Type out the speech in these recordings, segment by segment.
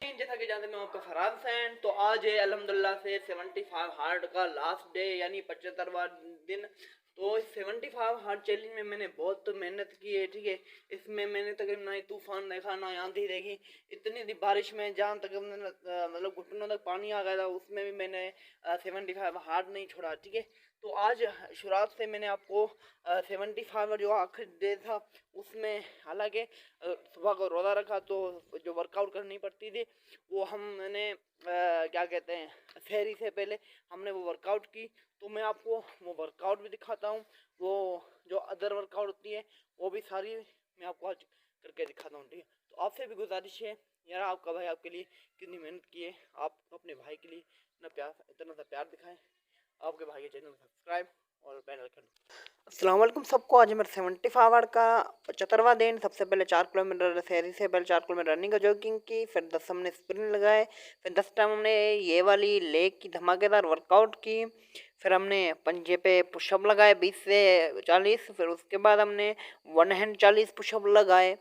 जैसा कि जानते मैं आपका फराज फैन। तो आज है अल्हम्दुलिल्लाह से 75 हार्ड का लास्ट डे यानी 75वां दिन। तो इस 75 हार्ड चैलेंज में मैंने बहुत मेहनत की है, ठीक है। इसमें मैंने तकरीबन ना ही तूफान देखा ना आंधी देखी। इतनी बारिश में जहाँ तक मतलब घुटनों तक पानी आ गया था, उसमें भी मैंने 75 हार्ड नहीं छोड़ा, ठीक है। तो आज शुरुआत से मैंने आपको 75 जो आखिरी डे था उसमें, हालांकि सुबह को रोज़ा रखा तो जो वर्कआउट करनी पड़ती थी वो हमने क्या कहते हैं, सहरी से पहले हमने वो वर्कआउट की। तो मैं आपको वो वर्कआउट भी दिखाता हूँ, वो जो अदर वर्कआउट होती है वो भी सारी मैं आपको आज करके दिखाता हूँ, ठीक है। तो आपसे भी गुजारिश है यार, आपका भाई आपके लिए कितनी मेहनत की है, आप अपने भाई के लिए इतना सा प्यार दिखाएं। आपके भाई के चैनल को सब्सक्राइब और बेल आइकन। अस्सलाम वालेकुम सबको। आज मेरा 75 आवर का 75वां दिन। सबसे पहले 4 किलोमीटर शहरी से पहले 4 किलोमीटर रनिंग और जॉगिंग की, फिर 10 हमने स्प्रिंट लगाए, फिर 10 टाइम हमने ये वाली लेग की धमाकेदार वर्कआउट की, फिर हमने पंजे पे पुशअप लगाए 20 से 40, फिर उसके बाद हमने वन हैंड 40 पुशअप लगाए,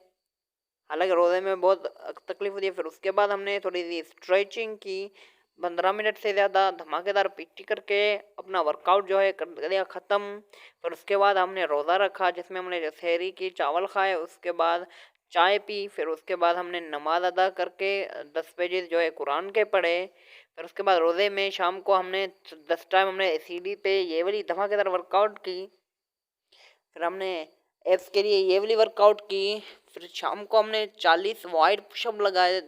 हालांकि रोज़े में बहुत तकलीफ होती है। फिर उसके बाद हमने थोड़ी सी स्ट्रेचिंग की, 15 मिनट से ज़्यादा धमाकेदार पीटी करके अपना वर्कआउट जो है कर दिया ख़त्म। फिर उसके बाद हमने रोज़ा रखा जिसमें हमने सहरी की चावल खाए, उसके बाद चाय पी, फिर उसके बाद हमने नमाज अदा करके 10 पेजेस जो है कुरान के पढ़े। फिर उसके बाद रोज़े में शाम को हमने 10 टाइम हमने सीढ़ी पे ये वाली धमाकेदार वर्कआउट की, फिर हमने एब्स के लिए ये वाली वर्कआउट की, फिर शाम को हमने 40 वाइड पुशअप लगाए,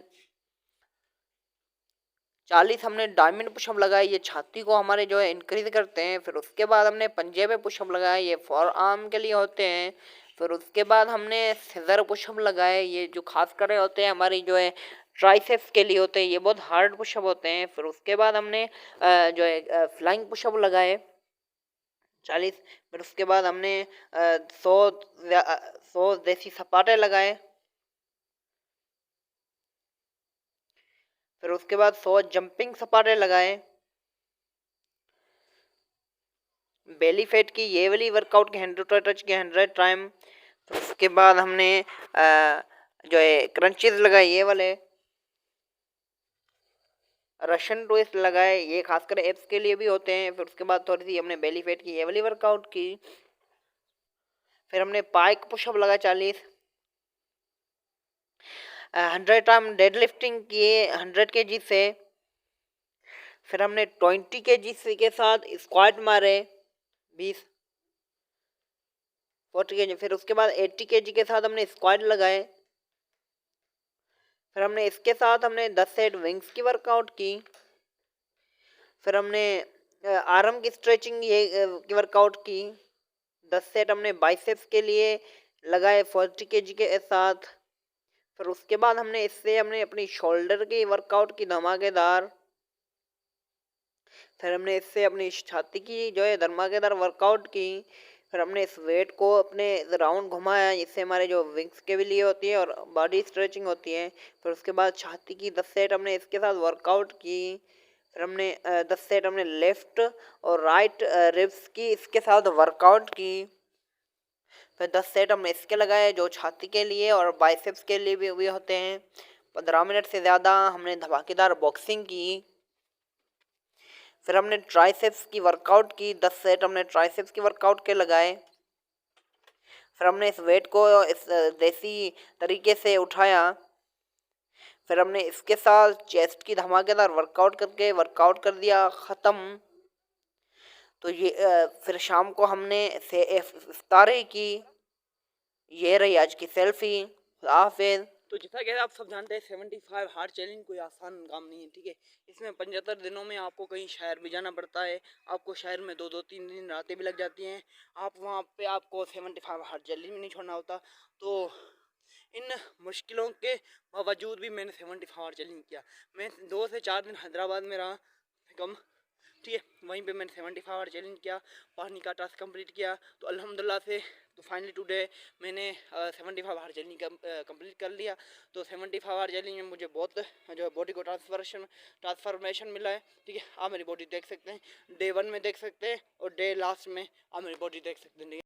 40 हमने डायमंड पुशअप लगाए, ये छाती को हमारे जो है इंक्रीज करते हैं। फिर उसके बाद हमने पंजे पे पुशअप लगाए, ये फॉर आर्म के लिए होते हैं। फिर उसके बाद हमने सिजर पुशअप लगाए, ये जो खास कर होते हैं हमारी जो है ट्राइसेप्स के लिए होते हैं, ये बहुत हार्ड पुशअप होते हैं। फिर उसके बाद हमने जो है फ्लाइंग पुशअप लगाए 40। फिर उसके बाद हमने 100 देसी सपाटे लगाए, फिर उसके बाद 100 जंपिंग सपाटे लगाए। बेली फैट की ये वाली वर्कआउट की 100 टच की 100 टाइम। फिर उसके बाद हमने जो है क्रंचेस लगाए, ये वाले रशियन ट्विस्ट लगाए, ये खासकर एप्स के लिए भी होते हैं। फिर उसके बाद थोड़ी सी हमने बेली फैट की ये वाली वर्कआउट की, फिर हमने पाइक पुशअप लगाए 40, 100 टाइम डेड लिफ्टिंग किए 100 kg से, फिर हमने 20 kg के साथ स्क्वाट मारे 20 40 kg, फिर उसके बाद 80 kg के साथ हमने स्क्वाट लगाए, फिर हमने इसके साथ हमने 10 सेट विंग्स की वर्कआउट की, फिर हमने आर्म की स्ट्रेचिंग ये की वर्कआउट की, 10 सेट हमने बाइसेप्स के लिए लगाए 40 kg के साथ। फिर उसके बाद हमने इससे हमने अपनी शोल्डर की वर्कआउट की धमाकेदार, फिर हमने इससे अपनी छाती की जो है धमाकेदार वर्कआउट की, फिर हमने इस वेट को अपने राउंड घुमाया, इससे हमारे जो विंग्स के भी लिए होती है और बॉडी स्ट्रेचिंग होती है। फिर उसके बाद छाती की 10 सेट हमने इसके साथ वर्कआउट की, फिर हमने 10 सेट हमने लेफ्ट और राइट रिब्स की इसके साथ वर्कआउट की, फिर 10 सेट हमने इसके लगाए जो छाती के लिए और बाइसेप्स के लिए भी होते हैं। 15 मिनट से ज़्यादा हमने धमाकेदार बॉक्सिंग की, फिर हमने ट्राइसेप्स की वर्कआउट की, 10 सेट हमने ट्राइसेप्स की वर्कआउट के लगाए, फिर हमने इस वेट को इस देसी तरीके से उठाया, फिर हमने इसके साथ चेस्ट की धमाकेदार वर्कआउट करके वर्कआउट कर दिया ख़त्म। तो ये फिर शाम को हमने इफ्तारी की। ये रही आज की सेल्फी। हाफिज़। तो जैसा कि आप सब जानते हैं 75 हार्ड चैलेंज कोई आसान काम नहीं है, ठीक है। इसमें 75 दिनों में आपको कहीं शहर भी जाना पड़ता है, आपको शहर में 2-2 3 रातें भी लग जाती हैं, आप वहाँ पे आपको 75 हार्ड चैलेंज भी नहीं छोड़ना होता। तो इन मुश्किलों के बावजूद भी मैंने 75 हार्ड चैलेंज किया। मैं 2 से 4 दिन हैदराबाद में रहा कम, ठीक है। वहीं पे मैंने 75 आवर चैलेंज किया, पानी का टास्क कंप्लीट किया। तो अल्हम्दुलिल्लाह से तो फाइनली टुडे मैंने 75 आवर चैलेंज कंप्लीट कर लिया। तो 75 आवर चैलेंज में मुझे बहुत जो है बॉडी को ट्रांसफॉर्मेशन मिला है, ठीक है। आप मेरी बॉडी देख सकते हैं, डे 1 में देख सकते हैं और डे लास्ट में आप मेरी बॉडी देख सकते हैं।